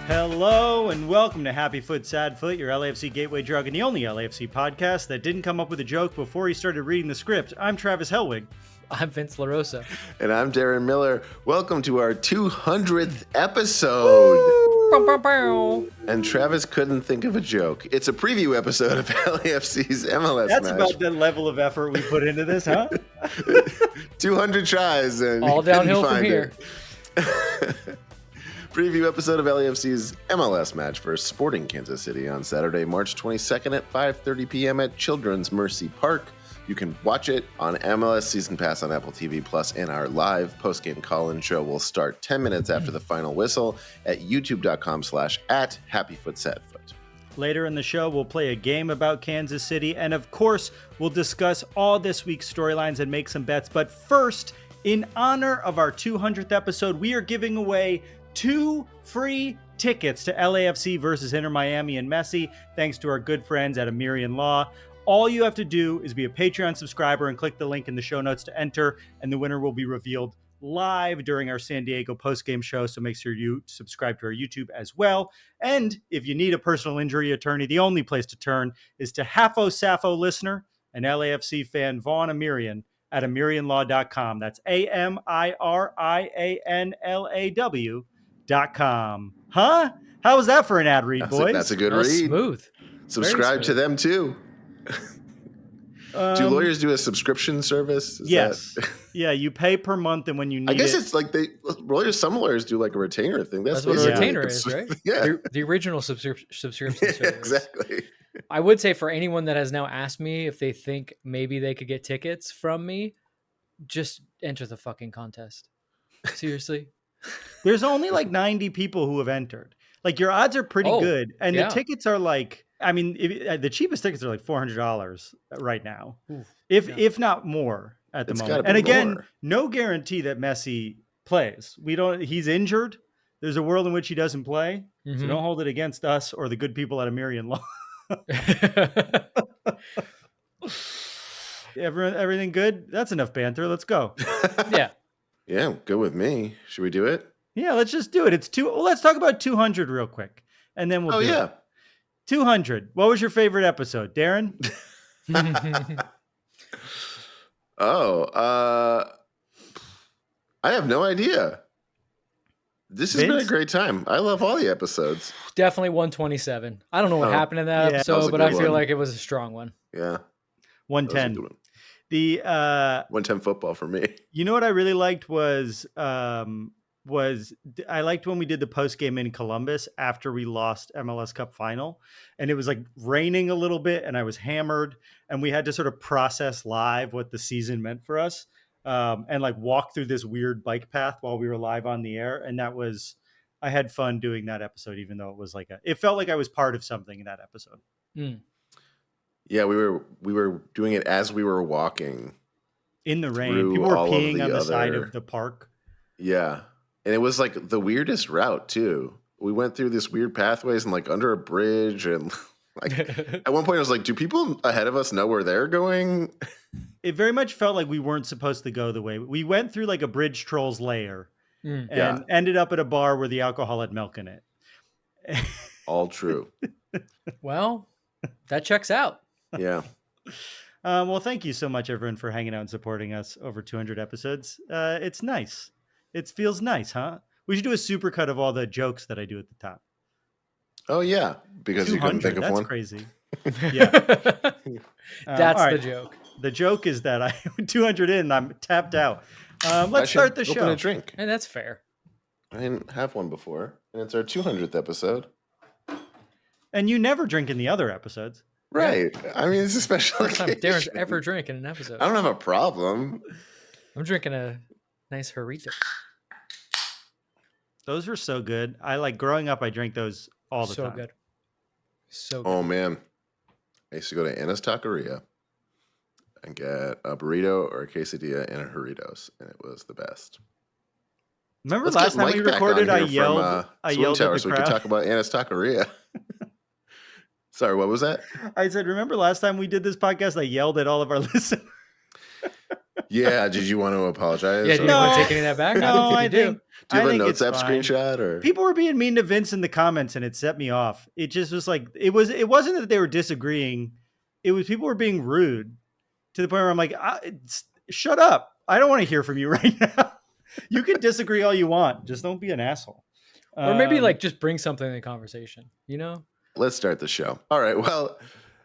Hello and welcome to Happy Foot, Sad Foot, your LAFC gateway drug and the only LAFC podcast that didn't come up with a joke before he started reading the script. I'm Travis Hellwig. I'm Vince LaRosa. And I'm Darren Miller. Welcome to our 200th episode. Bow, bow, bow. And Travis couldn't think of a joke. It's a preview episode of LAFC's MLS That's match. about the level of effort we put into this, huh? 200 tries and All downhill from here. Preview episode of LAFC's MLS match versus Sporting Kansas City on Saturday, March 22nd at 5:30 p.m. at Children's Mercy Park. You can watch it on MLS Season Pass on Apple TV Plus, and our live post-game call-in show will start 10 minutes after the final whistle at youtube.com/@HappyFootSadFoot. Later in the show, we'll play a game about Kansas City, and of course, we'll discuss all this week's storylines and make some bets. But first, in honor of our 200th episode, we are giving away 2 free tickets to LAFC versus InterMiami and Messi, thanks to our good friends at Amirian Law. All you have to do is be a Patreon subscriber and click the link in the show notes to enter, and the winner will be revealed live during our San Diego postgame show, so make sure you subscribe to our YouTube as well. And if you need a personal injury attorney, the only place to turn is to Hafo Sappho listener and LAFC fan Vaughn Amirian at AmirianLaw.com. That's AmirianLaw.com. Huh? How was that for an ad read, boys? That's a good That was read. smooth. Subscribe to them too. Do lawyers do a subscription service? Yes. Yeah, you pay per month, and when you need I guess it, it's like some lawyers do like a retainer thing. That's what a basically retainer like is, right? Yeah, The original subscription service. exactly. I would say for anyone that has now asked me if they think maybe they could get tickets from me, just enter the fucking contest. Seriously. there's only like 90 people who have entered. Like, your odds are pretty good, and yeah. the tickets are like, I mean, the cheapest tickets are like $400 right now, if not more at the It's moment. gotta And be again, more. no guarantee that Messi plays. He's injured. There's a world in which he doesn't play, so Mhm. don't hold it against us or the good people at Amirian Law. Everything good? That's enough banter. Let's go. Yeah. Yeah, good with me. Should we do it? Yeah, let's just do it. Let's talk about 200 real quick, and then we'll do it. 200. What was your favorite episode, Darren? I have no idea. This has been a Vince? great time. I love all the episodes. Definitely 127. I don't know what Oh. happened in that Yeah. That was episode, a but I good feel one. like it was a strong one. Yeah, that was a 110. good one. The 110 football for me. you know what I really liked was I liked when we did the post game in Columbus after we lost MLS Cup final, and it was like raining a little bit, and I was hammered, and we had to sort of process live what the season meant for us, and like walk through this weird bike path while we were live on the air, and I had fun doing that episode, even though it was it felt like I was part of something in that episode. Mm. Yeah, we were doing it as we were walking. In the rain, Through people were all of peeing the on the side other- of the park. Yeah, and it was like the weirdest route too. We went through this weird pathways and like under a bridge, and like at one point I was like, "Do people ahead of us know where they're going?" It very much felt like we weren't supposed to go the way we went through, like a bridge trolls layer, Mm. and ended up at a bar where the alcohol had milk in it. All true. Well, that checks out. Yeah. Well, thank you so much, everyone, for hanging out and supporting us over 200 episodes. It's nice. It feels nice, huh? We should do a supercut of all the jokes that I do at the top. Oh yeah, because you couldn't 200, think of that's one. crazy. Yeah. That's all the right. joke. The joke is that I 200 in and I'm tapped out. I Let's should start the open show. a drink. And that's fair. I didn't have one before, and it's our 200th episode. And you never drink in the other episodes. Right. I mean, it's a special First time occasion. Darren's ever drank in an episode. I don't have a problem. I'm drinking a nice Jarrito. Those were so good. I like growing up, I drank those all the So time. good. So good. Oh man, I used to go to Anna's Taqueria and get a burrito or a quesadilla and a Jarritos, and it was the best. Remember Let's last get time we Mike back recorded, on I here yelled, from, I Swoon yelled Tower at the so we could crowd. talk about Anna's Taqueria. Sorry, what was that? I said, remember last time we did this podcast, I yelled at all of our listeners. Yeah, did you want to apologize? Yeah, do you No. want to take any of that back? No, If I you do. think Do you have a think notes it's app fine. screenshot or People were being mean to Vince in the comments, and it set me off. It just was like it wasn't that they were disagreeing. It was people were being rude to the point where I'm like, shut up. I don't want to hear from you right now. You can disagree all you want. Just don't be an asshole. Or maybe like just bring something in the conversation, you know? Let's start the show. All right. Well,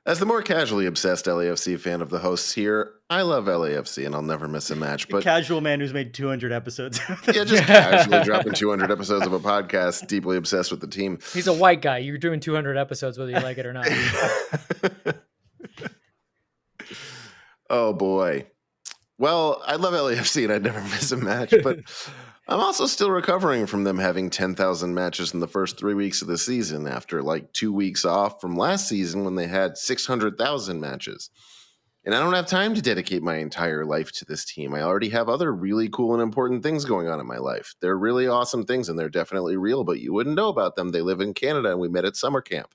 as the more casually obsessed LAFC fan of the hosts here, I love LAFC and I'll never miss a match. But casual man who's made 200 episodes. yeah, just casually dropping 200 episodes of a podcast, deeply obsessed with the team. He's a white guy. You're doing 200 episodes whether you like it or not. Oh, boy. Well, I love LAFC and I'd never miss a match, but I'm also still recovering from them having 10,000 matches in the first 3 weeks of the season after like 2 weeks off from last season when they had 600,000 matches. And I don't have time to dedicate my entire life to this team. I already have other really cool and important things going on in my life. They're really awesome things and they're definitely real, but you wouldn't know about them. They live in Canada and we met at summer camp.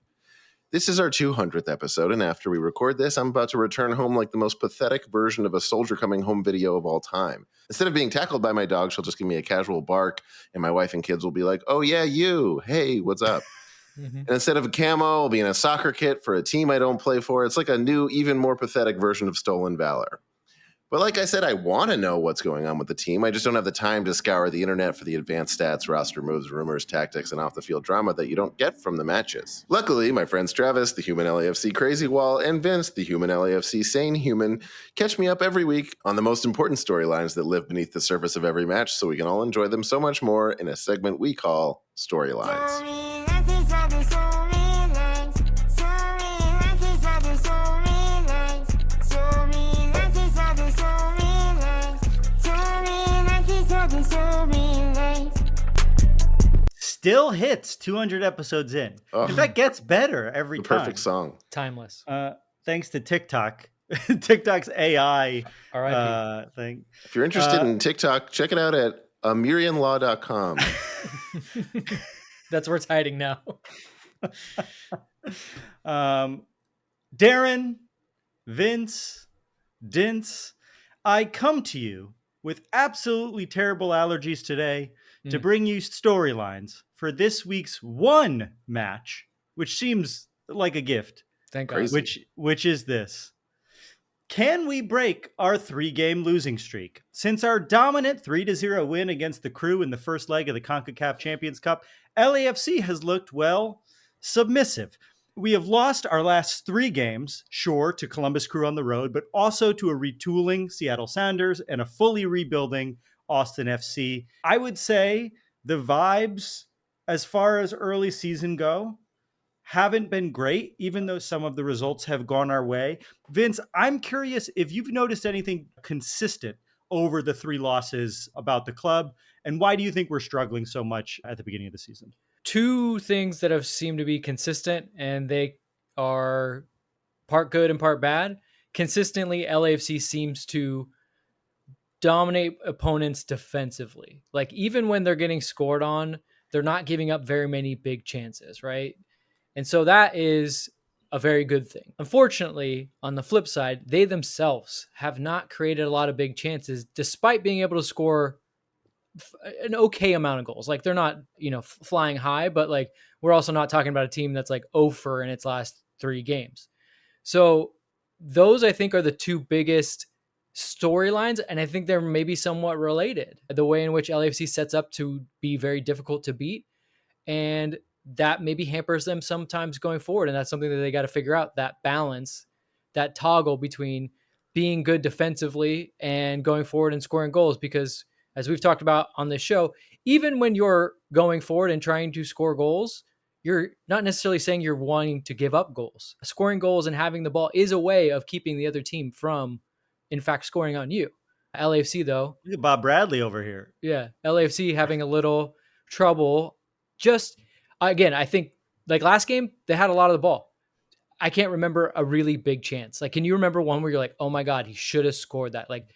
This is our 200th episode, and after we record this, I'm about to return home like the most pathetic version of a soldier coming home video of all time. Instead of being tackled by my dog, she'll just give me a casual bark, and my wife and kids will be like, oh yeah, you, hey, what's up? And instead of a camo, I'll be in a soccer kit for a team I don't play for. It's like a new, even more pathetic version of Stolen Valor. But like I said, I want to know what's going on with the team. I just don't have the time to scour the internet for the advanced stats, roster moves, rumors, tactics, and off-the-field drama that you don't get from the matches. Luckily, my friends Travis, the human LAFC crazy wall, and Vince, the human LAFC sane human, catch me up every week on the most important storylines that live beneath the surface of every match so we can all enjoy them so much more in a segment we call Storylines. Still hits 200 episodes in. Oh, In fact, gets better every the time. perfect song. Timeless. Thanks to TikTok. TikTok's AI R.I.P. thing. If you're interested in TikTok, check it out at amirianlaw.com. That's where it's hiding now. Darren, Vince, Dince, I come to you with absolutely terrible allergies today to bring you storylines for this week's one match, which seems like a gift. Thank God. Which is this. Can we break our 3-game losing streak? Since our dominant 3-0 win against the Crew in the first leg of the CONCACAF Champions Cup, LAFC has looked, well, submissive. We have lost our last 3 games, sure, to Columbus Crew on the road, but also to a retooling Seattle Sounders and a fully rebuilding Austin FC. I would say the vibes, as far as early season go, haven't been great, even though some of the results have gone our way. Vince, I'm curious if you've noticed anything consistent over the 3 losses about the club, and why do you think we're struggling so much at the beginning of the season? 2 things that have seemed to be consistent, and they are part good and part bad. Consistently, LAFC seems to dominate opponents defensively. Like, even when they're getting scored on, they're not giving up very many big chances, right? And so that is a very good thing. Unfortunately, on the flip side, they themselves have not created a lot of big chances, despite being able to score an okay amount of goals. Like, they're not, flying high, but like, we're also not talking about a team that's like 0 in its last 3 games. So those, I think, are the 2 biggest storylines, and I think they're maybe somewhat related. The way in which LAFC sets up to be very difficult to beat, and that maybe hampers them sometimes going forward. And that's something that they got to figure out, that balance, that toggle between being good defensively and going forward and scoring goals. Because as we've talked about on this show, even when you're going forward and trying to score goals, you're not necessarily saying you're wanting to give up goals. Scoring goals and having the ball is a way of keeping the other team from, in fact, scoring on you. LAFC, though. Look at Bob Bradley over here. Yeah. LAFC having a little trouble. Just, again, I think like last game, they had a lot of the ball. I can't remember a really big chance. Like, can you remember one where you're like, oh my God, he should have scored that? Like,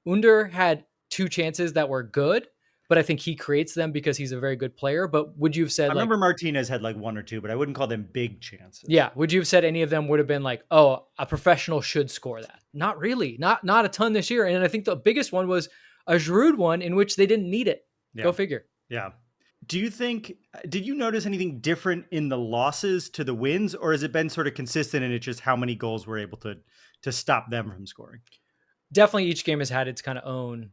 Under had 2 chances that were good, but I think he creates them because he's a very good player. But would you have said I like, remember Martinez had like one or two, but I wouldn't call them big chances. yeah, would you have said any of them would have been like, oh, a professional should score that? Not really, not a ton this year. And I think the biggest one was a Giroud one in which they didn't need it. Yeah. Go figure. Yeah. Did you notice anything different in the losses to the wins, or has it been sort of consistent and it's just how many goals we're able to stop them from scoring? Definitely each game has had its kind of own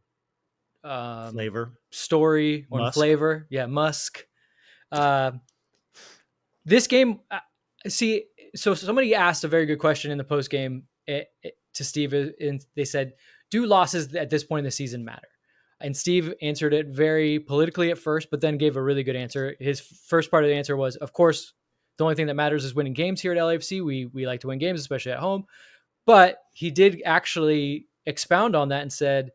Flavor. story or flavor. Yeah. Musk. This game, see, so somebody asked a very good question in the post game to Steve, and they said, do losses at this point in the season matter? And Steve answered it very politically at first, but then gave a really good answer. His first part of the answer was, of course, the only thing that matters is winning games here at LAFC. We like to win games, especially at home. But he did actually expound on that and said,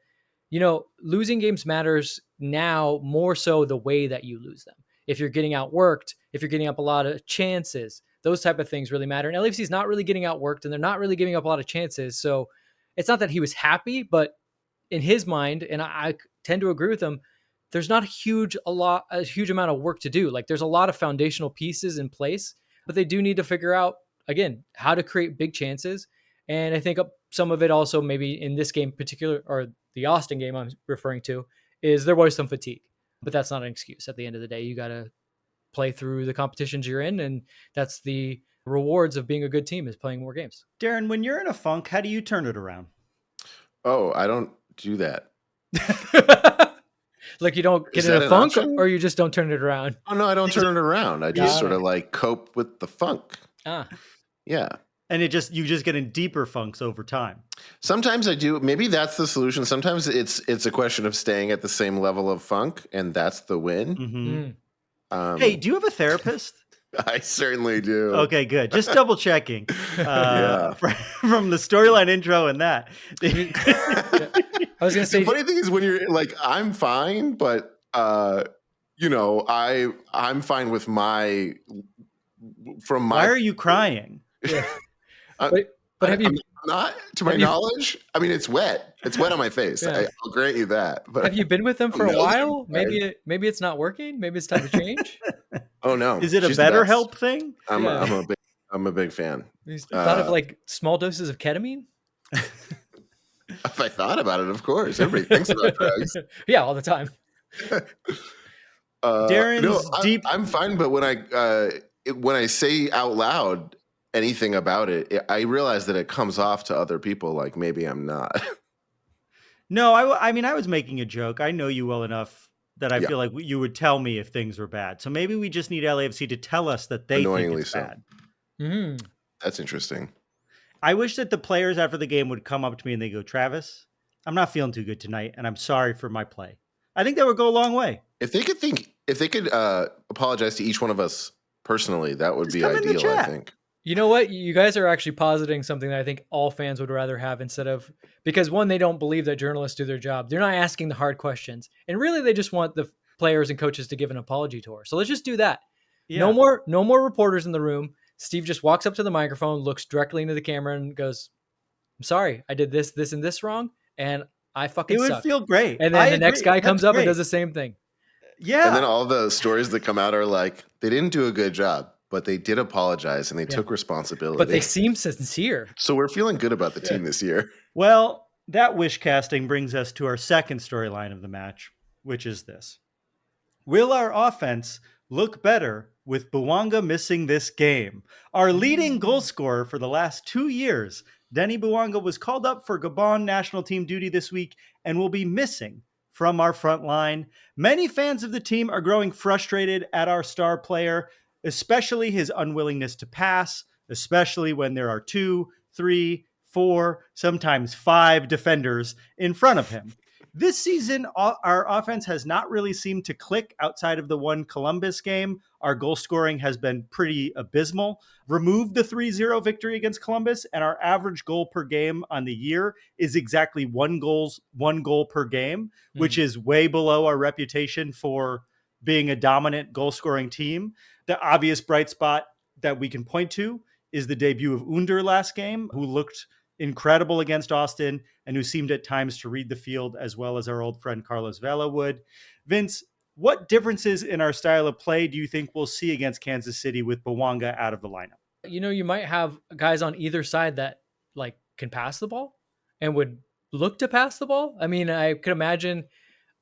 losing games matters now more so the way that you lose them. If you're getting outworked, if you're getting up a lot of chances, those type of things really matter. And LAFC is not really getting outworked, and they're not really giving up a lot of chances. So it's not that he was happy, but in his mind, and I tend to agree with him, there's not a huge amount of work to do. Like there's a lot of foundational pieces in place, but they do need to figure out, again, how to create big chances. And I think some of it also maybe in this game particular, or the Austin game I'm referring to, is there was some fatigue, but that's not an excuse. At the end of the day, you got to play through the competitions you're in. And that's the rewards of being a good team, is playing more games. Darren, when you're in a funk, how do you turn it around? Oh, I don't do that. Like you don't get in a funk, or you just don't turn it around? Oh, no, I don't turn it around. I just sort of like cope with the funk. Yeah. And you just get in deeper funks over time. Sometimes I do. Maybe that's the solution. Sometimes it's a question of staying at the same level of funk, and that's the win. Mm-hmm. Hey, do you have a therapist? I certainly do. Okay, good. Just double checking from the storyline intro and that. I was going to say, the funny thing is when you're like, I'm fine, but I'm fine with Why are you crying? Yeah. But have you not, to my knowledge? I mean, it's wet. It's wet on my face. Yeah. I'll grant you that. But have you been with them for a while? Maybe it's not working. Maybe it's time to change. Oh no! Is it a BetterHelp thing? I'm a big fan. You thought of like small doses of ketamine? If I thought about it, of course. Everybody thinks about drugs. Yeah, all the time. Darren's deep. I'm fine, but when I say out loud anything about it, I realize that it comes off to other people like maybe I'm not. No, I mean, I was making a joke. I know you well enough that I feel like you would tell me if things were bad. So maybe we just need LAFC to tell us that they think it's bad. Mm-hmm. That's interesting. I wish that the players after the game would come up to me and they go, Travis, I'm not feeling too good tonight, and I'm sorry for my play. I think that would go a long way. If they could apologize to each one of us personally, that would be ideal, I think. You know what? You guys are actually positing something that I think all fans would rather have, instead of, because one, they don't believe that journalists do their job. They're not asking the hard questions. And really, they just want the players and coaches to give an apology tour. So let's just do that. Yeah. No more reporters in the room. Steve just walks up to the microphone, looks directly into the camera and goes, I'm sorry, I did this, and this wrong. And I fucking suck. It would feel great. And then the next guy comes up and does the same thing. Yeah. And then all the stories that come out are like, they didn't do a good job, but they did apologize and they took responsibility. But they seem sincere. So we're feeling good about the team this year. Well, that wish casting brings us to our second storyline of the match, which is this. Will our offense look better with Bouanga missing this game? Our leading goal scorer for the last 2 years, Denis Bouanga, was called up for Gabon national team duty this week and will be missing from our front line. Many fans of the team are growing frustrated at our star player, especially his unwillingness to pass, especially when there are 2, 3, 4, sometimes 5 defenders in front of him. This season, our offense has not really seemed to click outside of the one Columbus game. Our goal scoring has been pretty abysmal. Remove the 3-0 victory against Columbus, and our average goal per game on the year is exactly one goal per game, which is way below our reputation for being a dominant goal scoring team. The obvious bright spot that we can point to is the debut of Under last game, who looked incredible against Austin and who seemed at times to read the field as well as our old friend Carlos Vela would. Vince, what differences in our style of play do you think we'll see against Kansas City with Bouanga out of the lineup? You might have guys on either side that like can pass the ball and would look to pass the ball. I mean, I could imagine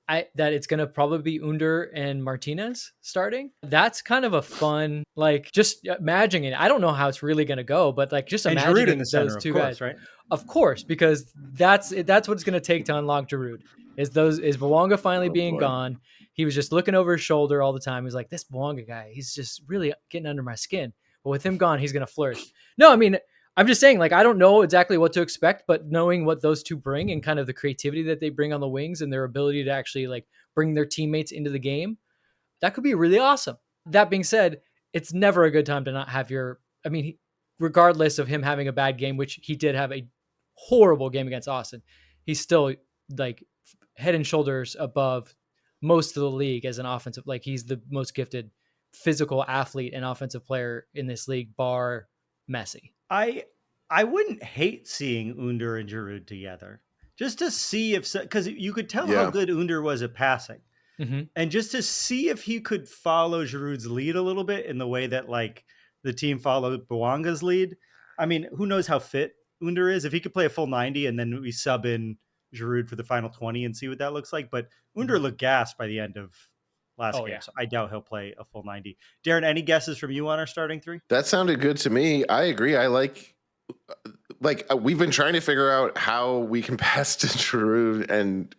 that it's going to probably be Under and Martinez starting. That's kind of a fun, like just imagining it. I don't know how it's really going to go, but like just And Giroud in imagining the center, those two of course, guys, right? of course, because that's what it's going to take to unlock Giroud. Is Bouanga finally being boy. gone? He was just looking over his shoulder all the time. He's like, this Bouanga guy, he's just really getting under my skin. But with him gone, he's going to flourish. No, I mean, I'm just saying, like, I don't know exactly what to expect, but knowing what those two bring and kind of the creativity that they bring on the wings and their ability to actually like bring their teammates into the game, that could be really awesome. That being said, it's never a good time to not have regardless of him having a bad game, which he did have a horrible game against Austin, he's still like head and shoulders above most of the league as an offensive, like he's the most gifted physical athlete and offensive player in this league, bar Messi. I wouldn't hate seeing Under and Giroud together, just to see if, because you could tell how good Under was at passing, and just to see if he could follow Giroud's lead a little bit in the way that like the team followed Bouanga's lead. I mean, who knows how fit Under is? If he could play a full 90 and then we sub in Giroud for the final 20 and see what that looks like. But Under looked gassed by the end of last game, so I doubt he'll play a full 90. Darren, any guesses from you on our starting three? That sounded good to me. I agree. I like we've been trying to figure out how we can pass to Giroud and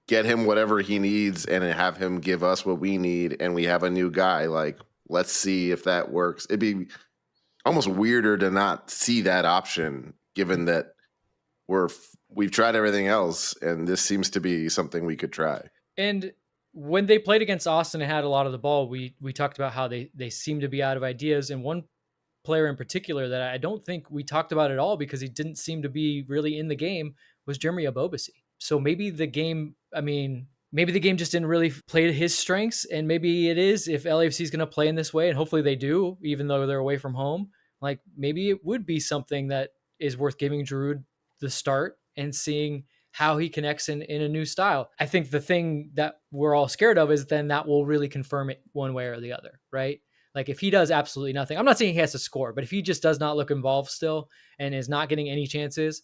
get him whatever he needs and have him give us what we need. And we have a new guy. Like, let's see if that works. It'd be almost weirder to not see that option, given that we've tried everything else, and this seems to be something we could try. And when they played against Austin and had a lot of the ball, we talked about how they seem to be out of ideas. And one player in particular that I don't think we talked about at all because he didn't seem to be really in the game was Jeremy Abobasi. So maybe the game just didn't really play to his strengths, and maybe it is if LAFC is going to play in this way, and hopefully they do, even though they're away from home. Like maybe it would be something that is worth giving Giroud the start and seeing how he connects in a new style. I think the thing that we're all scared of is then that will really confirm it one way or the other, right? Like if he does absolutely nothing, I'm not saying he has to score, but if he just does not look involved still and is not getting any chances,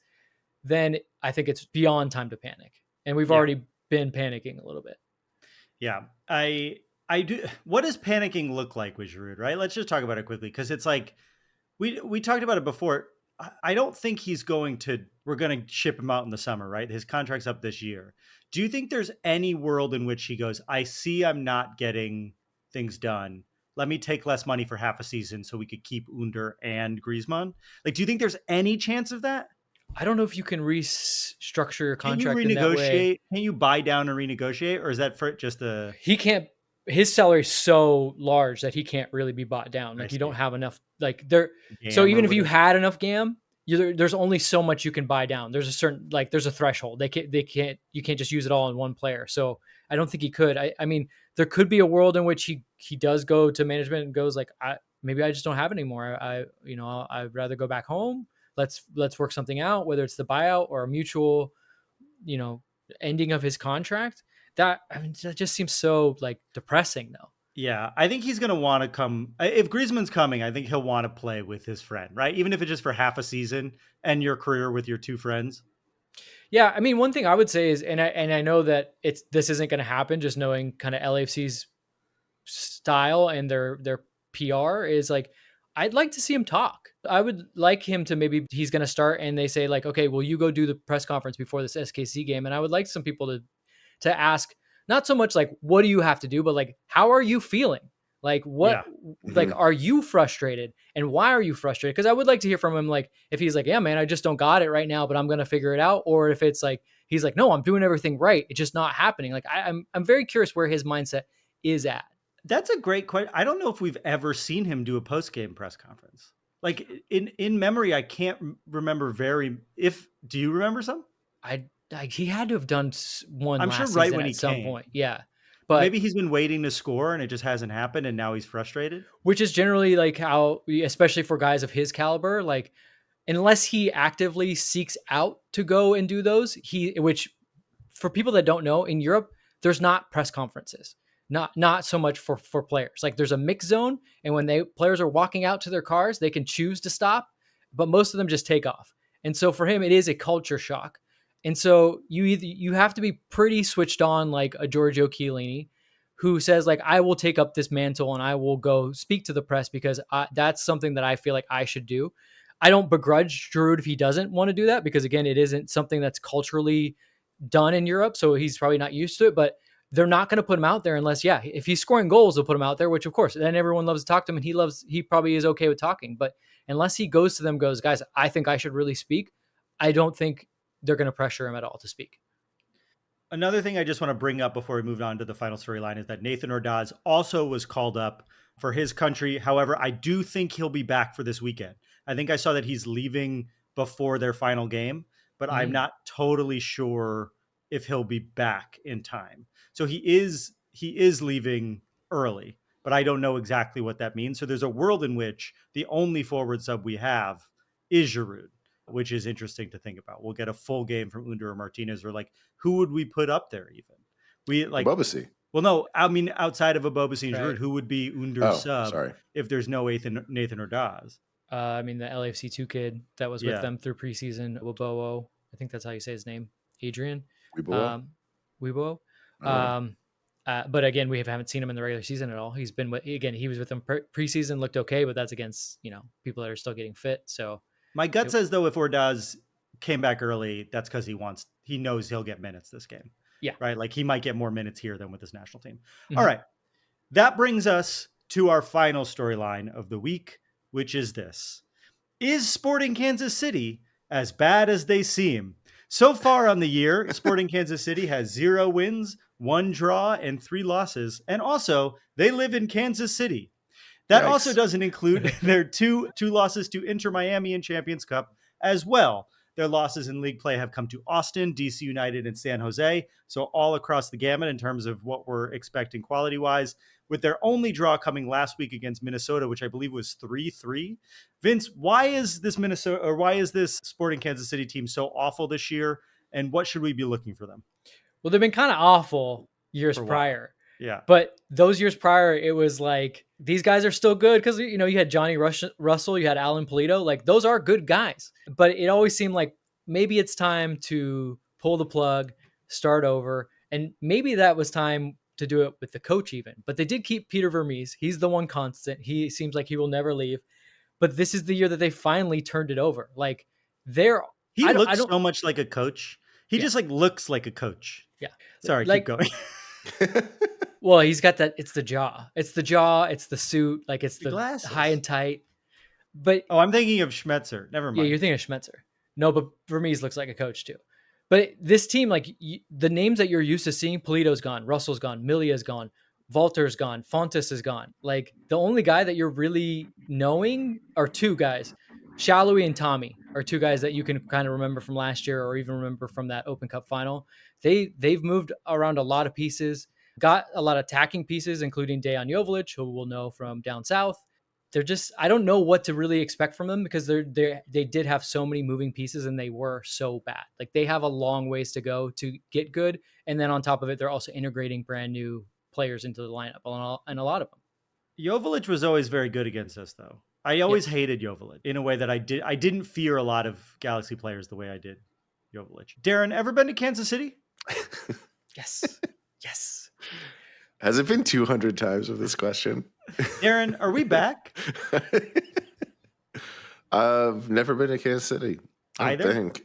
then I think it's beyond time to panic. And we've already been panicking a little bit. Yeah. I do. What does panicking look like with Giroud, right? Let's just talk about it quickly. Cause it's like, we talked about it before. I don't think we're going to ship him out in the summer, right? His contract's up this year. Do you think there's any world in which he goes, I see I'm not getting things done. Let me take less money for half a season so we could keep Under and Griezmann? Like, do you think there's any chance of that? I don't know if you can restructure your contract. Can you renegotiate? In that way. Can you buy down and renegotiate? Or is that for just he can't, his salary is so large that he can't really be bought down. Like you don't have enough, like there. So even if you had enough GAM, there's only so much you can buy down. There's a certain, like there's a threshold. You can't just use it all in one player. So I don't think he could. I mean, there could be a world in which he does go to management and goes like, maybe I just don't have it anymore. I'd rather go back home. Let's work something out, whether it's the buyout or a mutual, ending of his contract. That just seems so like depressing though. Yeah, I think he's going to want to come. If Griezmann's coming, I think he'll want to play with his friend, right? Even if it's just for half a season and your career with your two friends. Yeah, I mean, one thing I would say is, and I know that this isn't going to happen, just knowing kind of LAFC's style and their PR is like, I'd like to see him talk. I would like him to, maybe he's going to start and they say like, okay, well, you go do the press conference before this SKC game. And I would like some people to ask, not so much like, what do you have to do, but like, how are you feeling? Like like, are you frustrated and why are you frustrated? Cause I would like to hear from him. Like if he's like, yeah, man, I just don't got it right now, but I'm going to figure it out. Or if it's like, he's like, no, I'm doing everything right. It's just not happening. Like I'm very curious where his mindset is at. That's a great question. I don't know if we've ever seen him do a post-game press conference. Like in memory, I can't remember do you remember some? He had to have done one. I'm sure right when he at some came. point. Yeah. But maybe he's been waiting to score and it just hasn't happened. And now he's frustrated. Which is generally like how, especially for guys of his caliber, like unless he actively seeks out to go and do those, which for people that don't know, in Europe, there's not press conferences. Not so much for players. Like there's a mix zone, and when players are walking out to their cars, they can choose to stop, but most of them just take off. And so for him, it is a culture shock. And so you have to be pretty switched on, like a Giorgio Chiellini, who says like, I will take up this mantle and I will go speak to the press because that's something that I feel like I should do. I don't begrudge Giroud if he doesn't want to do that, because again, it isn't something that's culturally done in Europe. So he's probably not used to it, but they're not going to put him out there unless, if he's scoring goals, they'll put him out there, which of course, then everyone loves to talk to him, and he probably is okay with talking. But unless he goes to them, goes, guys, I think I should really speak, I don't think they're going to pressure him at all to speak. Another thing I just want to bring up before we move on to the final storyline is that Nathan Ordaz also was called up for his country. However, I do think he'll be back for this weekend. I think I saw that he's leaving before their final game, but I'm not totally sure if he'll be back in time. So he is leaving early, but I don't know exactly what that means. So there's a world in which the only forward sub we have is Giroud, which is interesting to think about. We'll get a full game from Under or Martinez, or like, who would we put up there even? We like Bobasi. Well, no, I mean, outside of a Bobasi and Right. Giroud, who would be Under's sub if there's no Nathan Ordaz? I mean, the LAFC 2 kid that was with them through preseason, Wibowo. I think that's how you say his name. Adrian. Wibowo. But again, we haven't seen him in the regular season at all. He was with them preseason, looked okay, but that's against, people that are still getting fit. So my gut says, though, if Ordaz came back early, that's because he knows he'll get minutes this game. Yeah. Right. Like he might get more minutes here than with his national team. Mm-hmm. All right. That brings us to our final storyline of the week, which is this. Is Sporting Kansas City as bad as they seem? So far on the year, Sporting Kansas City has 0 wins, 1 draw, and 3 losses. And also, they live in Kansas City. That also doesn't include their two losses to InterMiami in Champions Cup as well. Their losses in league play have come to Austin, DC United, and San Jose. So all across the gamut in terms of what we're expecting quality-wise, with their only draw coming last week against Minnesota, which I believe was 3-3. Vince, why is this Sporting Kansas City team so awful this year? And what should we be looking for them? Well, they've been kind of awful years prior. Yeah. But those years prior, it was like, these guys are still good because, you had Johnny Russell, you had Alan Polito. Like, those are good guys. But it always seemed like maybe it's time to pull the plug, start over. And maybe that was time to do it with the coach even. But they did keep Peter Vermees. He's the one constant. He seems like he will never leave. But this is the year that they finally turned it over. Like, he looks so much like a coach. He just like looks like a coach. Yeah. Sorry, keep going. Well, he's got that. It's the jaw. It's the suit. Like, it's the glasses. High and tight. But I'm thinking of Schmetzer. Never mind. Yeah, you're thinking of Schmetzer. No, but Vermees looks like a coach too. But this team, like the names that you're used to seeing, Polito's gone, Russell's gone, Milia's gone, Walter's gone, Fontes is gone. Like, the only guy that you're really knowing are 2 guys. Shallowy and Tommy are 2 guys that you can kind of remember from last year, or even remember from that Open Cup final. They've moved around a lot of pieces, got a lot of attacking pieces, including Dejan Joveljic, who we'll know from down south. They're just, I don't know what to really expect from them, because they did have so many moving pieces and they were so bad. Like, they have a long ways to go to get good. And then on top of it, they're also integrating brand new players into the lineup, and a lot of them. Joveljic was always very good against us, though. I always hated Joveljic in a way that I didn't fear a lot of Galaxy players the way I did Joveljic. Darren, ever been to Kansas City? Yes. Yes. Has it been 200 times with this question? Darren, are we back? I've never been to Kansas City. I don't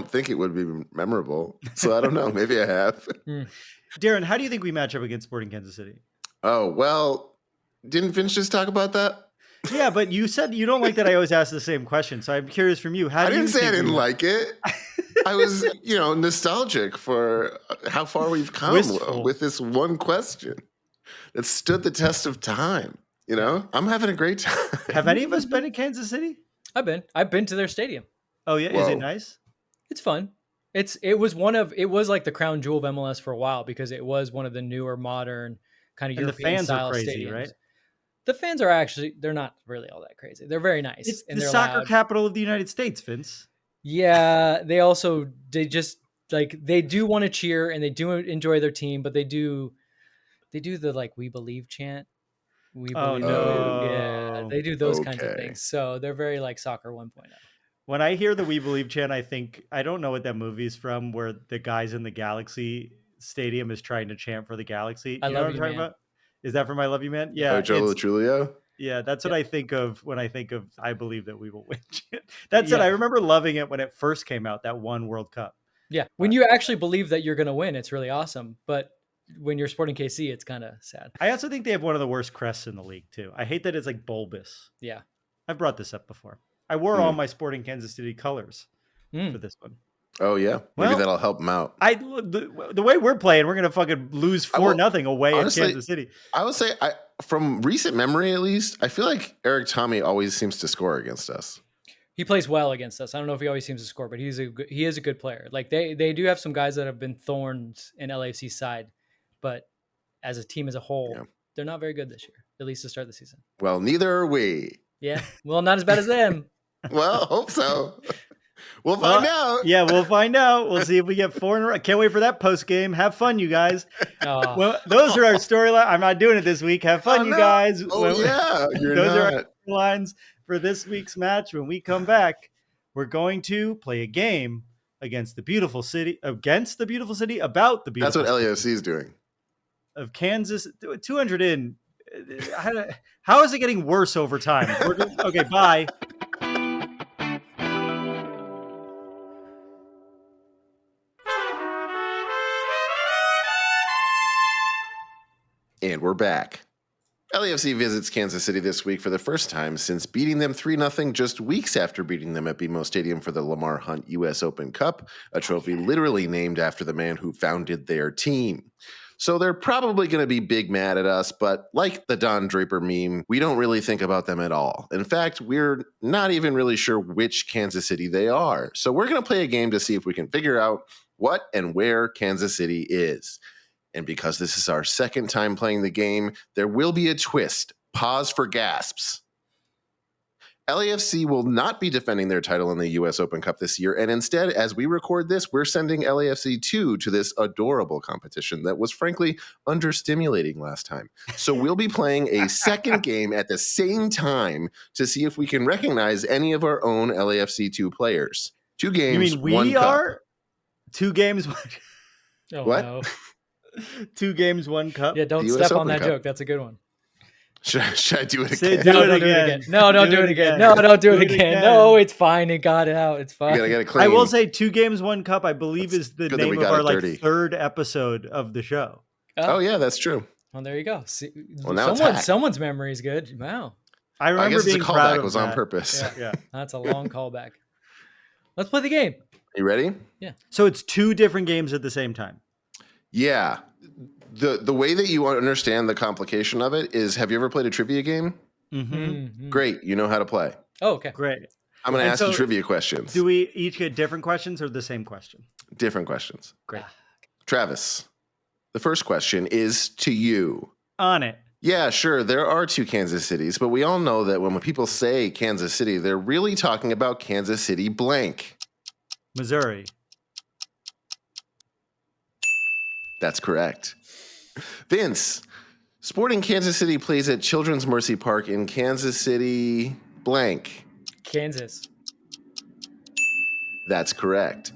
think it would be memorable. So I don't know. Maybe I have. Darren, how do you think we match up against Sporting Kansas City? Oh, well, didn't Vince just talk about that? Yeah, but you said you don't like that I always ask the same question. So I'm curious from you. I didn't say I didn't like it. I was, nostalgic for how far we've come with this one question that stood the test of time. I'm having a great time. Have any of us been to Kansas City? I've been to their stadium. Oh yeah, Whoa. Is it nice? It's fun. It was like the crown jewel of MLS for a while, because it was one of the newer, modern kind of European style crazy, stadiums. Right? The fans are they're not really all that crazy. They're very nice. It's the soccer capital of the United States, Vince. Yeah, they like they do want to cheer and they do enjoy their team, but they do the like "We Believe" chant. We Oh believe. no. Yeah, they do those kinds of Okay. things. So they're very like soccer 1.0. When I hear the "We Believe" chant, I don't know what that movie's from, where the guys in the Galaxy Stadium is trying to chant for the Galaxy. I You know love what I'm you, talking man. about? Is that from "I Love You, Man"? Yeah, Joe it's Trulio. yeah. That's what Yeah. I think of when I think of "I Believe That We Will Win." That's it. Yeah. I remember loving it when it first came out. That one World Cup. Yeah, when you actually believe that you're going to win, it's really awesome. But when you're supporting KC, it's kind of sad. I also think they have one of the worst crests in the league too. I hate that it's like bulbous. Yeah. I've brought this up before. I wore all my Sporting Kansas City colors for this one. Oh yeah, maybe Well, that'll help them out. The way we're playing, we're gonna fucking lose 4-0 away honestly, at Kansas City. I would say, from recent memory at least, I feel like Eric Tommy always seems to score against us. He plays well against us. I don't know if he always seems to score, but he is a good player. Like they do have some guys that have been thorns in LAFC's side, but as a team as a whole, they're not very good this year, at least to start the season. Well, neither are we. Yeah, well, not as bad as them. Well, hope so. We'll find out. Yeah, we'll find out. We'll see if we get 4 in a row. Can't wait for that post game. Have fun, you guys. Oh. Well, those are our storyline. I'm not doing it this week. Have fun, you guys. Oh yeah, you're those not. are our storylines for this week's match. When we come back, we're going to play a game against the beautiful city, about the beautiful That's what city LAFC is doing. of Kansas. 200 in. How is it getting worse over time? Okay, bye. And we're back. LAFC visits Kansas City this week for the first time since beating them 3-0 just weeks after beating them at BMO Stadium for the Lamar Hunt U.S. Open Cup, a trophy literally named after the man who founded their team. So they're probably going to be big mad at us, but like the Don Draper meme, we don't really think about them at all. In fact, we're not even really sure which Kansas City they are. So we're going to play a game to see if we can figure out what and where Kansas City is. And because this is our second time playing the game, there will be a twist. Pause for gasps. LAFC will not be defending their title in the U.S. Open Cup this year, and instead, as we record this, we're sending LAFC 2 to this adorable competition that was frankly understimulating last time. So we'll be playing a second game at the same time to see if we can recognize any of our own LAFC 2 players. 2 games, You mean we 1 cup. are 2 games? Oh, What? no. 2 games, 1 cup. Yeah, don't US step on Open that Cup. joke. That's a good one. Should I do it Say again? Do No, it don't do it again. again. No, don't do it again. No, don't do it again. No, it's fine. It got it out. It's fine. We gotta get it clean. I will say 2 games, 1 cup, I believe That's is the good that we name of got our it dirty. 3rd episode of the show. Oh yeah, that's true. Well, there you go. See, Well, now it's hacked. someone's memory is good. Wow. I remember I guess being it's a proud callback. of It was on that. purpose. Yeah. That's a long callback. Let's play the game. You ready? So it's 2 different games at the same time. Yeah. The way that you understand the complication of it is, have you ever played a trivia game? Mm-hmm. Mhm. Great. You know how to play. Oh, okay. Great. I'm going to And ask so you trivia questions. Do we each get different questions or the same question? Different questions. Great. Travis, the first question is to you. On it. Yeah, sure. There are 2 Kansas Cities, but we all know that when people say Kansas City, they're really talking about Kansas City blank. Missouri. That's correct. Vince, Sporting Kansas City plays at Children's Mercy Park in Kansas City blank. Kansas. That's correct.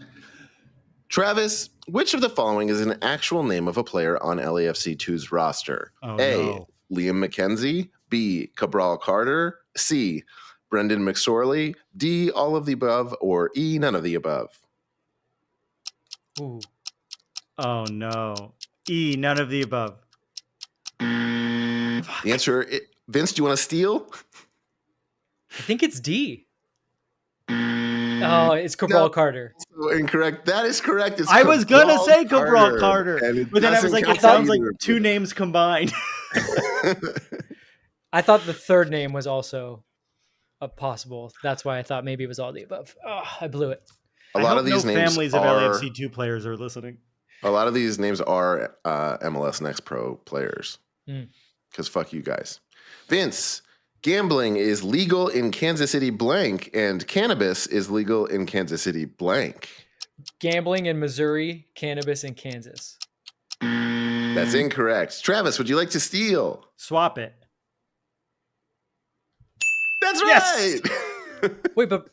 Travis, which of the following is an actual name of a player on LAFC 2's roster? Oh, A, no. Liam McKenzie. B, Cabral Carter. C, Brendan McSorley. D, all of the above. Or E, none of the above. Ooh. Oh, no. E, none of the above. The answer, Vince, do you want to steal? I think it's D. Oh, it's Cabral No. Carter. So incorrect. That is correct. It's I was going to Cabral say Cabral Carter. and it But then I was doesn't like, count it sounds like either. 2 names combined. I thought the third name was also a possible. That's why I thought maybe it was all the above. Oh, I blew it. A I lot hope of these no names families are, of LAFC 2 players are listening. a lot of these names are MLS Next Pro players. Mm. Because fuck you guys. Vince, gambling is legal in Kansas City blank, and cannabis is legal in Kansas City blank. Gambling in Missouri, cannabis in Kansas. That's incorrect. Travis, would you like to steal? Swap it. That's Yes! right. Wait, but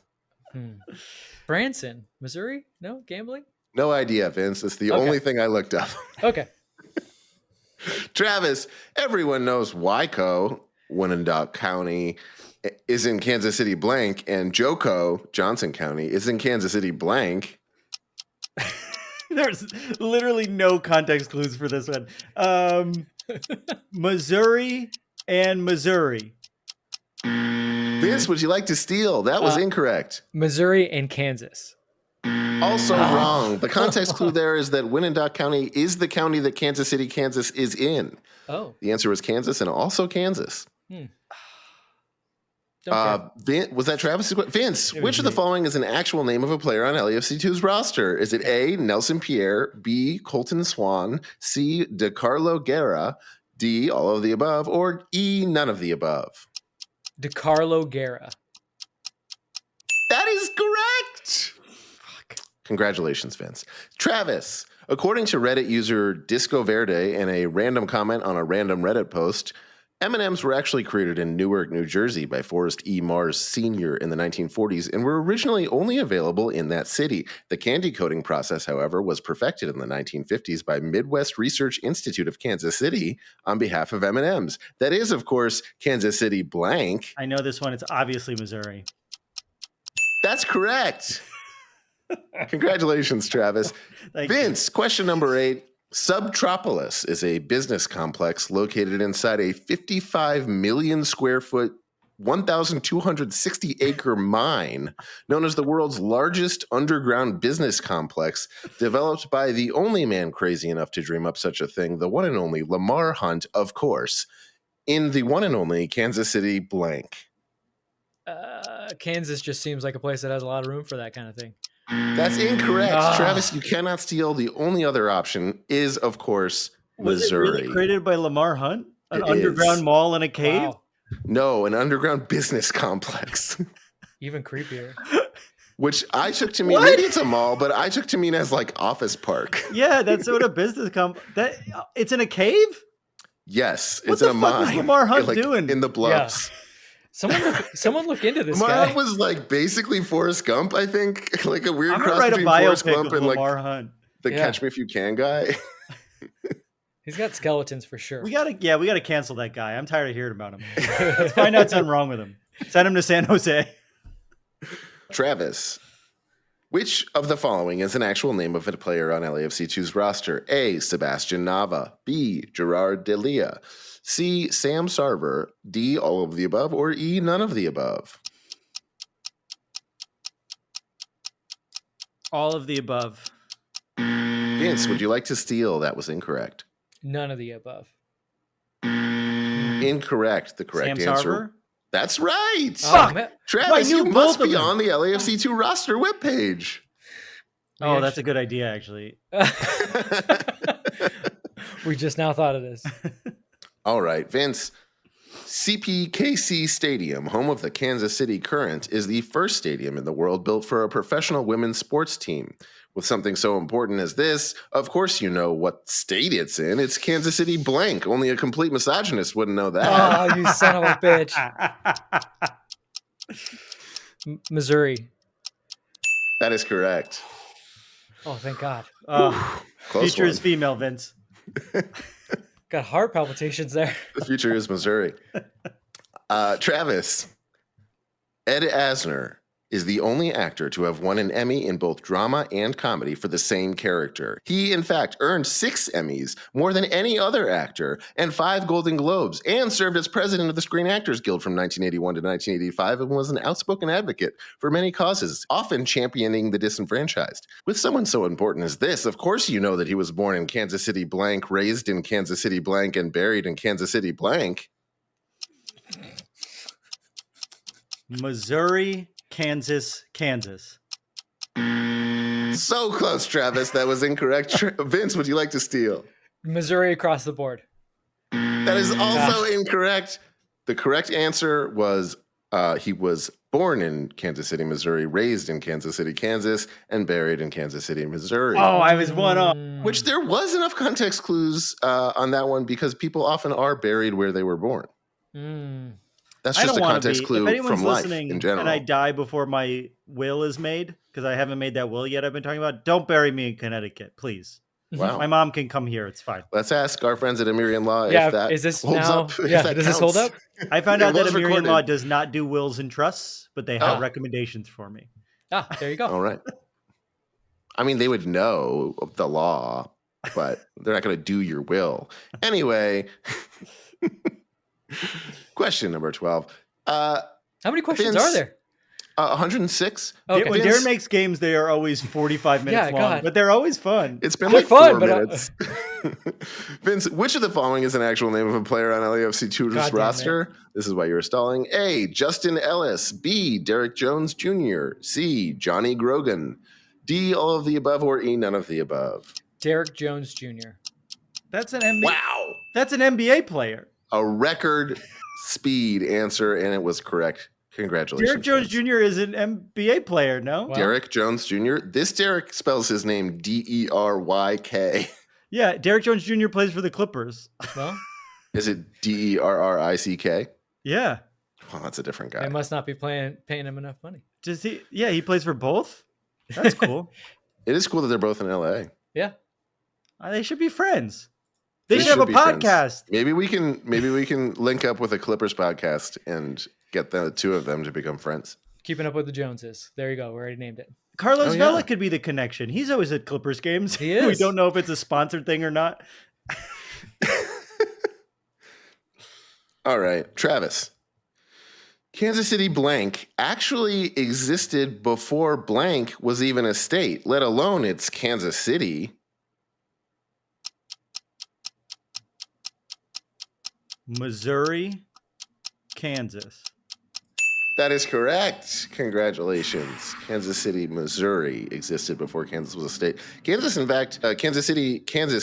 Branson, Missouri? No gambling? No idea, Vince. It's the only thing I looked up. Okay. Travis, everyone knows Wyco, Wyandot County, is in Kansas City blank, and Joko, Johnson County, is in Kansas City blank. There's literally no context clues for this one. Missouri and Missouri. Vince, would you like to steal? That was incorrect. Missouri and Kansas. Also wrong. The context clue there is that Wyandot County is the county that Kansas City, Kansas is in. Oh. The answer was Kansas and also Kansas. Was that Travis? Vince, which of the following is an actual name of a player on LAFC2's roster? Is it A, Nelson Pierre, B, Colton Swan, C, DeCarlo Guerra, D, all of the above, or E, none of the above? DeCarlo Guerra. That is correct. Fuck. Congratulations, Vince. Travis, according to Reddit user Disco Verde and a random comment on a random Reddit post, M&Ms were actually created in Newark, New Jersey by Forrest E. Mars Sr. in the 1940s and were originally only available in that city. The candy coating process, however, was perfected in the 1950s by Midwest Research Institute of Kansas City on behalf of M&Ms. That is, of course, Kansas City blank. I know this one. It's obviously Missouri. That's correct. Congratulations, Travis. Vince, question number 8. Subtropolis is a business complex located inside a 55 million square foot, 1,260 acre mine known as the world's largest underground business complex, developed by the only man crazy enough to dream up such a thing, the one and only Lamar Hunt, of course, in the one and only Kansas City blank. Kansas just seems like a place that has a lot of room for that kind of thing. That's incorrect. Travis, you cannot steal. The only other option is, of course, Missouri. Was it really created by Lamar Hunt? An underground mall in a cave? Wow. No, an underground business complex. Even creepier. Which I took to mean, maybe it's a mall, but I took to mean as like office park. Yeah, that's what a business it's in a cave? Yes, What it's the in a fuck mine. was Lamar Hunt doing? In the bluffs. Yeah. Someone look into this Lamar guy. Hunt was like basically Forrest Gump, I think. Like a weird I'm gonna cross write a between Forrest biopic Gump of and Lamar like Hunt. the Catch Me If You Can guy. He's got skeletons for sure. We gotta cancel that guy. I'm tired of hearing about him. Let's find out something wrong with him. Send him to San Jose. Travis, which of the following is an actual name of a player on LAFC2's roster? A, Sebastian Nava. B, Gerard Delia. C, Sam Sarver. D, all of the above. Or E, none of the above. All of the above. Vince, would you like to steal? That was incorrect. None of the above. Incorrect. The correct Sam answer. Sarver? That's right. Oh, man. Travis, I knew you both must of be them. on the LAFC2 roster webpage. Oh, that's a good idea, actually. We just now thought of this. All right, Vince. CPKC Stadium, home of the Kansas City Current, is the first stadium in the world built for a professional women's sports team. With something so important as this, of course you know what state it's in. It's Kansas City blank. Only a complete misogynist wouldn't know that. Oh, you son of a bitch. Missouri. That is correct. Oh, thank God. Close Future one. is female, Vince. Got heart palpitations there. The future is Missouri. Travis, Ed Asner is the only actor to have won an Emmy in both drama and comedy for the same character. He, in fact, earned 6 Emmys, more than any other actor, and 5 Golden Globes, and served as president of the Screen Actors Guild from 1981 to 1985, and was an outspoken advocate for many causes, often championing the disenfranchised. With someone so important as this, of course you know that he was born in Kansas City blank, raised in Kansas City blank, and buried in Kansas City blank. Missouri, Kansas, Kansas. So close, Travis. That was incorrect. Vince, would you like to steal? Missouri across the board. That is also incorrect. The correct answer was He was born in Kansas City, Missouri, raised in Kansas City, Kansas, and buried in Kansas City, Missouri. Oh, I was one off. Which there was enough context clues on that one because people often are buried where they were born. That's I just don't a want to context be. clue If anyone's from life listening in general. and I die before my will is made, because I haven't made that will yet I've been talking about, don't bury me in Connecticut, please. Wow. My mom can come here. It's fine. Let's ask our friends at Amirian Law Yeah, if that is this holds now? up. if Yeah, that does this hold counts. up? I found It out that was Amirian recorded. Law does not do wills and trusts, but they have Oh. recommendations for me. Ah, there you go. All right. I mean, they would know the law, but they're not going to do your will. Anyway, question number 12. How many questions Vince, are there? 106. Okay. When Vince- Darren makes games, they are always 45 minutes Yeah, long, God. but they're always fun. It's been They're like fun, 4 but, minutes. Vince, which of the following is an actual name of a player on LAFC 2's God damn roster? This is why you're stalling. A. Justin Ellis. B. Derek Jones Jr. C. Johnny Grogan. D. All of the above, or E. None of the above. Derek Jones Jr. That's an NBA. Wow. That's an NBA player. A record speed answer, and it was correct. Congratulations. Derek Jones Vince. Jr. is an NBA player, no? Wow. Derek Jones Jr. This Derek spells his name Deryk. Yeah, Derek Jones Jr. plays for the Clippers. Well, Is it Derrick? Yeah. Well, that's a different guy. they must not be paying him enough money. Does he? Yeah, he plays for both. That's cool. It is cool that they're both in LA. Yeah. They should be friends. They They should have a should be friends. podcast. Maybe we can link up with a Clippers podcast and get the two of them to become friends. Keeping up with the Joneses. There you go. We already named it. Carlos Oh, yeah. Vela could be the connection. He's always at Clippers games. He We is. don't know if it's a sponsored thing or not. All right, Travis. Kansas City blank actually existed before blank was even a state, let alone it's Kansas City. Missouri, Kansas. That is correct. Congratulations. Kansas City, Missouri existed before Kansas was a state. Kansas, in fact, Kansas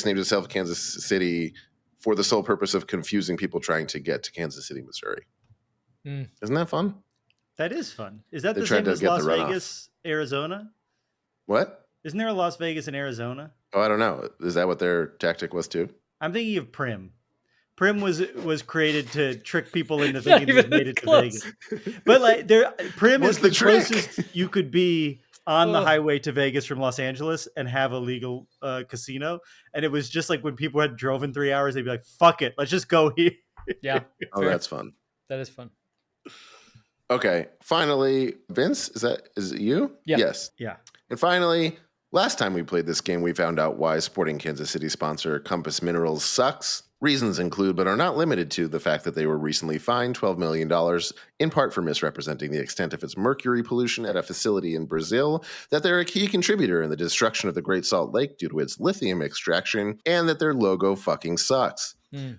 named itself Kansas City for the sole purpose of confusing people trying to get to Kansas City, Missouri. Isn't that fun? That is fun. Is that They the tried same to as get the Las runoff. Vegas, Arizona? What? Isn't there a Las Vegas in Arizona? Oh, I don't know. Is that what their tactic was too? I'm thinking of Prim. Prim was created to trick people into Not thinking they even made it to close. Vegas. But like, Prim What's is the the trick? closest you could be on the Ugh. highway to Vegas from Los Angeles and have a legal casino. And it was just like when people had drove in 3 hours, they'd be like, "Fuck it, let's just go here." Yeah. Oh, Fair. that's fun. That is fun. Okay. Finally, Vince, is it you? Yeah. Yes. Yeah. And finally, last time we played this game, we found out why Sporting Kansas City sponsor Compass Minerals sucks. Reasons include, but are not limited to, the fact that they were recently fined $12 million, in part for misrepresenting the extent of its mercury pollution at a facility in Brazil, that they're a key contributor in the destruction of the Great Salt Lake due to its lithium extraction, and that their logo fucking sucks.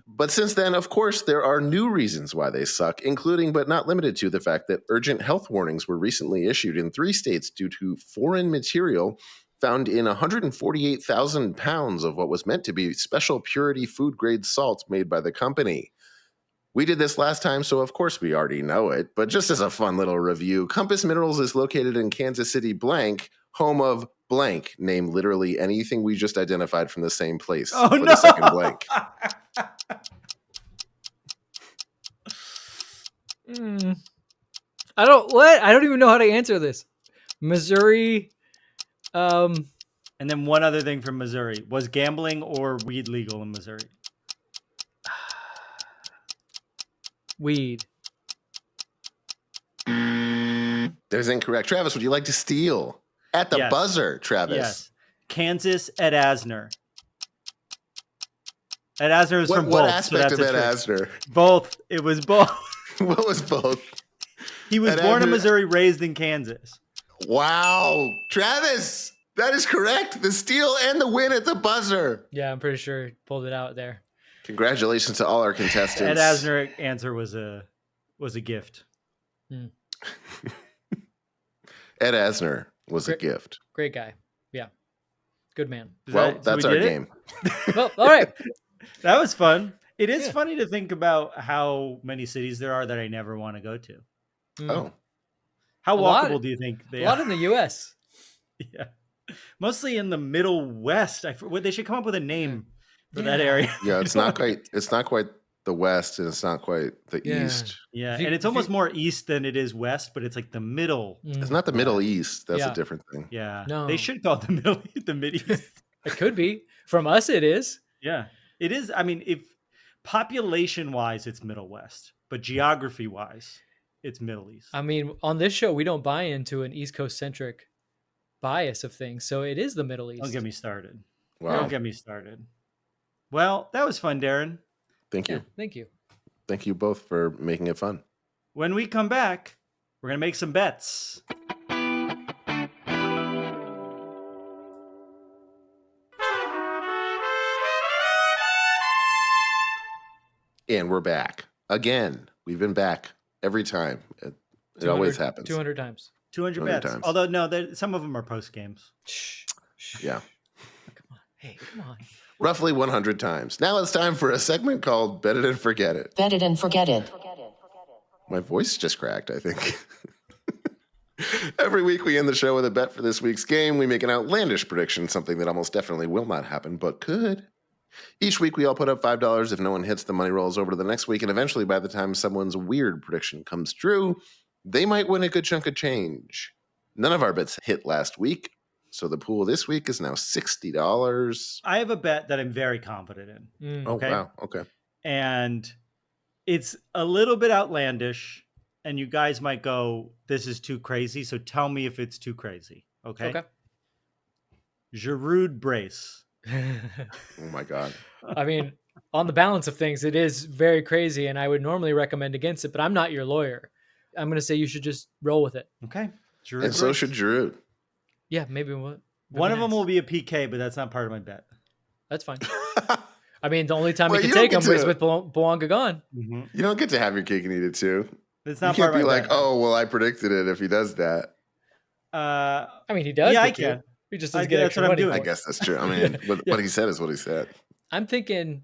But since then, of course, there are new reasons why they suck, including but not limited to the fact that urgent health warnings were recently issued in 3 states due to foreign material found in 148,000 pounds of what was meant to be special purity food grade salt made by the company. We did this last time, so of course we already know it, but just as a fun little review, Compass Minerals is located in Kansas City blank, home of blank, name literally anything we just identified from the same place Oh, for no. the second blank. I don't even know how to answer this. Missouri. And then one other thing from Missouri. Was gambling or weed legal in Missouri? Weed. That is incorrect. Travis, would you like to steal? At the Yes. buzzer, Travis. Yes. Kansas, Ed Asner. Ed Asner is from What both. aspect so of that's Ed a trick. Asner? Both. It was both. What was both? He was Ed born in Asner- Missouri, raised in Kansas. Wow. Travis, that is correct. The steal and the win at the buzzer. Yeah, I'm pretty sure he pulled it out there. Congratulations to all our contestants. Ed Asner answer was a gift. Ed Asner was a Great. gift. Great guy. Yeah. Good man. Well, So that's we our did it? game. Well, all right. That was fun. It is Yeah. funny to think about how many cities there are that I never want to go to. Oh, How A lot- walkable do you think they A lot are? in the U.S. Yeah. Mostly in the Middle West. They should come up with a name for that Yeah. area. yeah. It's not quite. It's not quite the West, and it's not quite the Yeah. East. Yeah, If you- and it's if almost you- more east than it is west, but it's like the middle. It's not the Middle East. That's Yeah. a different thing. Yeah, No. they should call it the Middle, the Mid East. It could be. From us, it is. Yeah, it is. I mean, if population wise, it's Middle West, but geography wise, it's Middle East. I mean, on this show, we don't buy into an East Coast centric bias of things. So it is the Middle East. Don't get me started. Wow. Don't get me started. Well, that was fun, Darren. Thank you. Yeah, thank you. Thank you both for making it fun. When we come back, we're gonna make some bets. And we're back again. We've been back every time. It always happens. 200 times. 200 200 bets. times. Although no, some of them are post games. Shh. Shh. Yeah. Come on. Hey, come on. Roughly 100 times. Now it's time for a segment called Bet It and Forget It. Bet it and forget it. My voice just cracked, I think. Every week we end the show with a bet for this week's game. We make an outlandish prediction, something that almost definitely will not happen, but could. Each week we all put up $5. If no one hits, the money rolls over to the next week, and eventually by the time someone's weird prediction comes true, they might win a good chunk of change. None of our bets hit last week, so the pool this week is now $60. I have a bet that I'm very confident in. Oh, Okay. wow. Okay. And it's a little bit outlandish, and you guys might go, this is too crazy. So tell me if it's too crazy. Okay. Okay. Giroud brace. Oh, my God. I mean, on the balance of things, it is very crazy, and I would normally recommend against it, but I'm not your lawyer. I'm going to say you should just roll with it. Okay. Giroud And so brace. should Giroud. Yeah, maybe what? One of them will be a PK, but that's not part of my bet. That's fine. I mean, the only time Well, you you can take don't him get is to- with Bouanga gone. You don't get to have your cake and eat it, too. It's You not can't part be of my like, bet. oh, well, I predicted it if he does that. I mean, he does. Yeah, I get to. can. He just I doesn't do, get that's extra what I'm money. doing. I for it. guess that's true. I mean, what he said is what he said. I'm thinking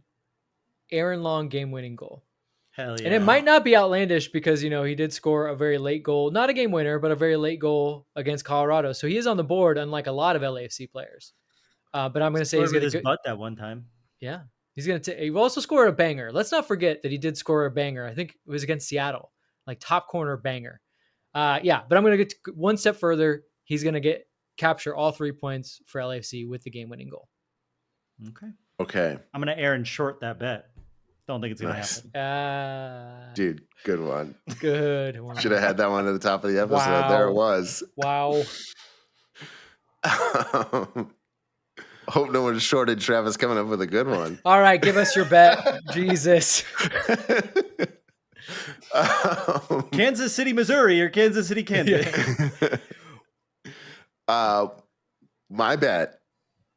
Aaron Long game-winning goal. Hell yeah. And it might not be outlandish because, you know, he did score a very late goal, not a game winner, but a very late goal against Colorado. So he is on the board, unlike a lot of LAFC players. But I'm going to say he's Scored going with his to butt that one time. Yeah. He's going to he also scored a banger. Let's not forget that he did score a banger. I think it was against Seattle, like top corner banger. Yeah, but I'm going to get one step further. He's going to capture all 3 points for LAFC with the game-winning goal. Okay. Okay. I'm going to Aaron short that bet. Don't think it's going to Nice. happen. Dude, good one. Good one. Should have had that one at the top of the episode. Wow. There it was. Wow. Hope no one shorted Travis coming up with a good one. All right, give us your bet. Jesus. Kansas City, Missouri, or Kansas City, Kansas. My bet.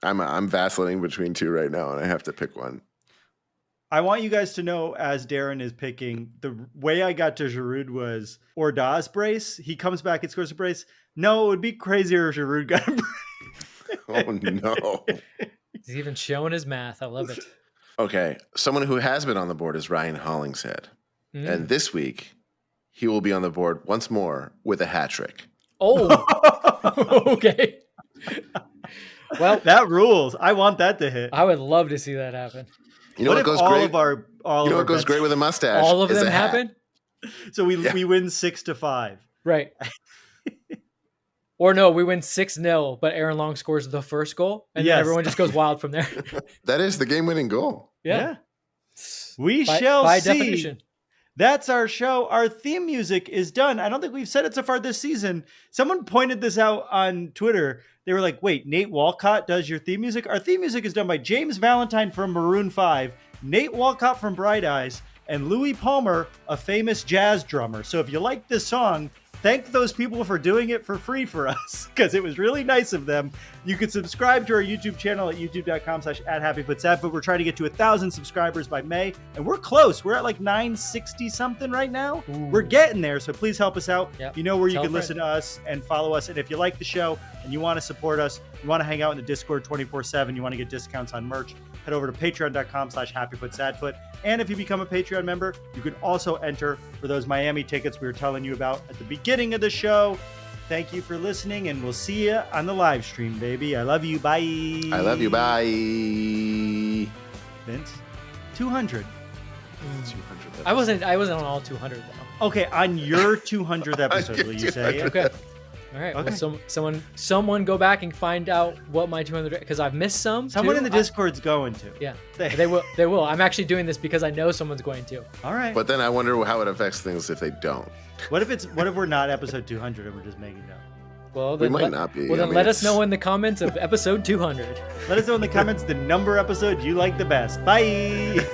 I'm vacillating between two right now, and I have to pick one. I want you guys to know, as Darren is picking, the way I got to Giroud was Ordaz brace. He comes back and scores a brace. No, it would be crazier if Giroud got a brace. Oh no. He's even showing his math. I love it. Okay, someone who has been on the board is Ryan Hollingshead, and this week he will be on the board once more with a hat trick. Oh, okay. Well, That rules. I want that to hit. I would love to see that happen. You know what if goes all great? of our all You know of our what goes bets- great with a mustache? All of is them a hat. happen? So we Yeah. we win 6-5. Right. Or no, we win 6-0, but Aaron Long scores the first goal, and Yes. then everyone just goes wild from there. That is the game-winning goal. Yeah. We By, shall by see. definition. That's our show. Our theme music is done. I don't think we've said it so far this season. Someone pointed this out on Twitter. They were like, wait, Nate Walcott does your theme music? Our theme music is done by James Valentine from Maroon 5, Nate Walcott from Bright Eyes, and Louis Palmer, a famous jazz drummer. So if you like this song, thank those people for doing it for free for us, because it was really nice of them. You can subscribe to our YouTube channel at youtube.com/@HappyFootSad, but we're trying to get to 1,000 subscribers by May, and we're close. We're at like 960 something right now. Ooh. We're getting there, so please help us out. Yep. You know where you Tell can a friend. listen to us and follow us. And if you like the show and you want to support us, you want to hang out in the Discord 24/7, you want to get discounts on merch, head over to patreon.com/happyfootsadfoot. And if you become a Patreon member, you can also enter for those Miami tickets we were telling you about at the beginning of the show. Thank you for listening, and we'll see you on the live stream, baby. I love you. Bye. I love you. Bye. Vince, 200. 200. I wasn't on all 200 though. Okay, on your 200th episode, will you say it? Okay. All right. Okay. Well, someone go back and find out what my 200, because I've missed some. Someone too. in the Discord's going to. Yeah. They will. They will. I'm actually doing this because I know someone's going to. All right. But then I wonder how it affects things if they don't. What if we're not episode 200 and we're just making it up? Well, We then might not be. Well, I then mean, let us it's- know in the comments of episode 200. Let us know in the comments the number episode you like the best. Bye.